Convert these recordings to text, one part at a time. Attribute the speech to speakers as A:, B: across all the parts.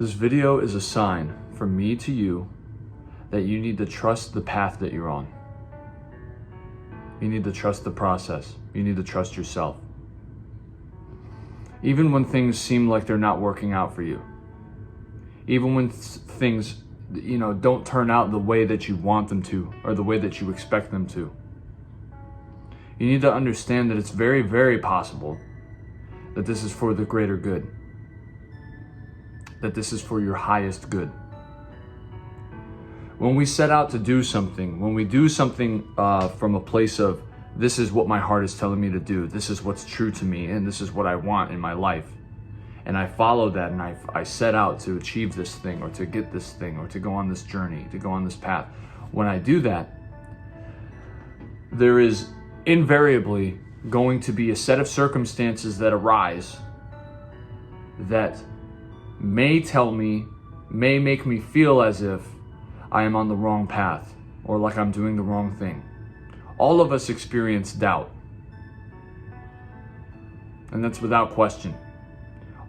A: This video is a sign from me to you that you need to trust the path that you're on. You need to trust the process. You need to trust yourself. Even when things seem like they're not working out for you. Even when things, don't turn out the way that you want them to or the way that you expect them to. You need to understand that it's very, very possible that this is for the greater good. That this is for your highest good. When we set out to do something, when we do something from a place of, this is what my heart is telling me to do, this is what's true to me, and this is what I want in my life, and I follow that, and I set out to achieve this thing, or to get this thing, or to go on this journey, to go on this path. When I do that, there is invariably going to be a set of circumstances that arise that may make me feel as if I am on the wrong path, or like I'm doing the wrong thing. All of us experience doubt. And that's without question.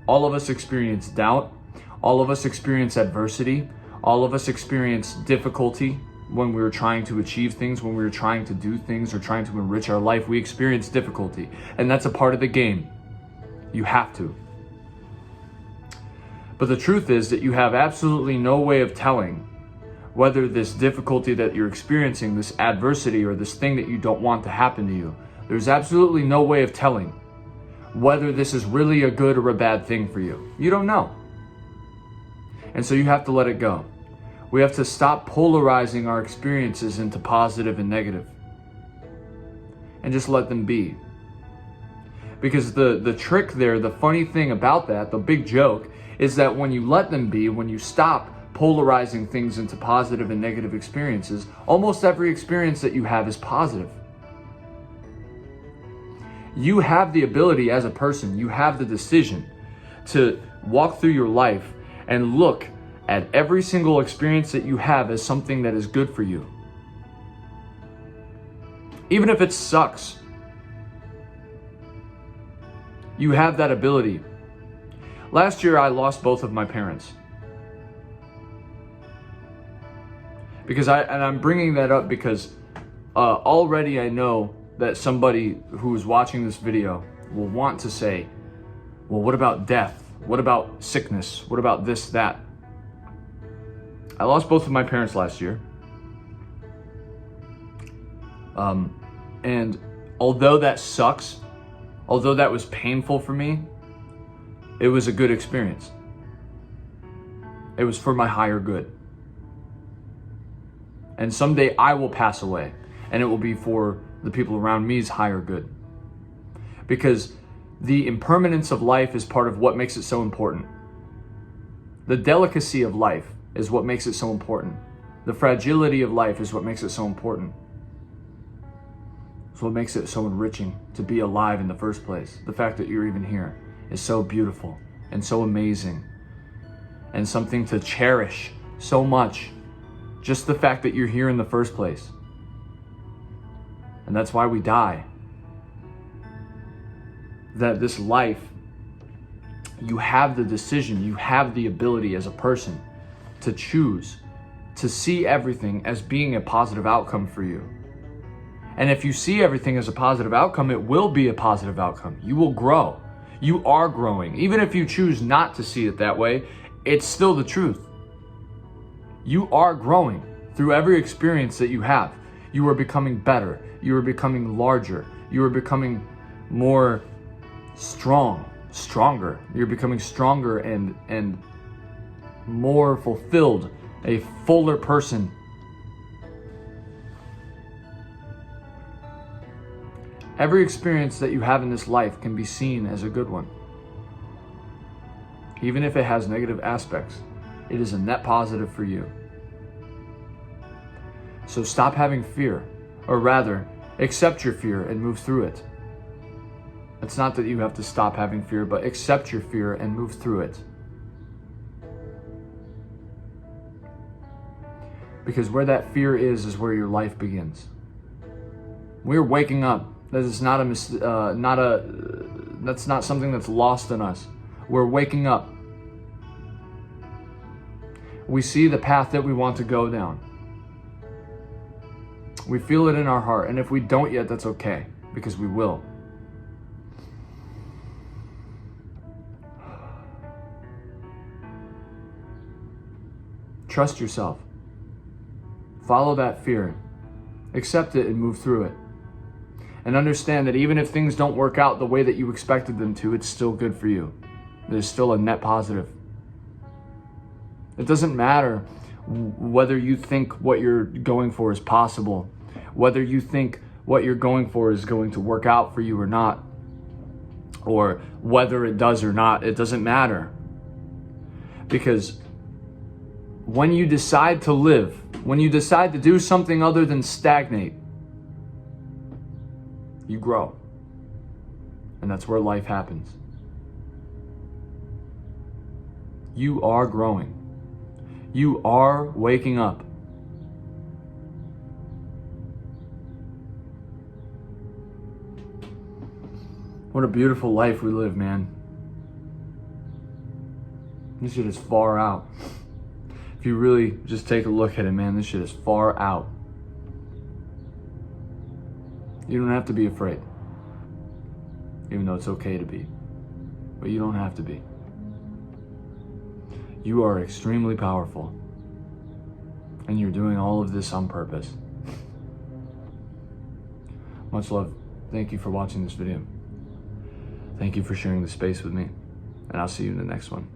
A: All of us experience doubt. All of us experience adversity. All of us experience difficulty when we're trying to achieve things, when we're trying to do things or trying to enrich our life. We experience difficulty. And that's a part of the game. You have to. But the truth is that you have absolutely no way of telling whether this difficulty that you're experiencing, this adversity, or this thing that you don't want to happen to you, there's absolutely no way of telling whether this is really a good or a bad thing for you. You don't know. And so you have to let it go. We have to stop polarizing our experiences into positive and negative, and just let them be. Because the trick there, the funny thing about that, the big joke, is that when you let them be, when you stop polarizing things into positive and negative experiences, almost every experience that you have is positive. You have the ability as a person, you have the decision to walk through your life and look at every single experience that you have as something that is good for you. Even if it sucks, you have that ability. Last year, I lost both of my parents. I'm bringing that up because already I know that somebody who is watching this video will want to say, well, what about death? What about sickness? What about this, that? I lost both of my parents last year. And although that sucks, although that was painful for me, it was a good experience. It was for my higher good. And someday I will pass away, and it will be for the people around me's higher good. Because the impermanence of life is part of what makes it so important. The delicacy of life is what makes it so important. The fragility of life is what makes it so important. It's what makes it so enriching to be alive in the first place. The fact that you're even here is so beautiful and so amazing, and something to cherish so much. Just the fact that you're here in the first place. And that's why we die. That this life, you have the decision, you have the ability as a person to choose to see everything as being a positive outcome for you. And if you see everything as a positive outcome, it will be a positive outcome. You will grow. You are growing. Even if you choose not to see it that way, it's still the truth. You are growing through every experience that you have. You are becoming better. You are becoming larger. You are becoming more stronger. You're becoming stronger and more fulfilled, a fuller person. Every experience that you have in this life can be seen as a good one. Even if it has negative aspects, it is a net positive for you. So stop having fear, or rather, accept your fear and move through it. It's not that you have to stop having fear, but accept your fear and move through it. Because where that fear is where your life begins. We're waking up. That is that's not something that's lost in us. We're waking up. We see the path that we want to go down. We feel it in our heart, and if we don't yet, that's okay, because we will. Trust yourself. Follow that fear. Accept it and move through it. And understand that even if things don't work out the way that you expected them to, it's still good for you. There's still a net positive. It doesn't matter whether you think what you're going for is possible, whether you think what you're going for is going to work out for you or not, or whether it does or not. It doesn't matter. Because when you decide to live, when you decide to do something other than stagnate, you grow. And that's where life happens. You are growing. You are waking up. What a beautiful life we live, man. This shit is far out. If you really just take a look at it, man, this shit is far out. You don't have to be afraid. Even though it's okay to be. But you don't have to be. You are extremely powerful. And you're doing all of this on purpose. Much love. Thank you for watching this video. Thank you for sharing the space with me. And I'll see you in the next one.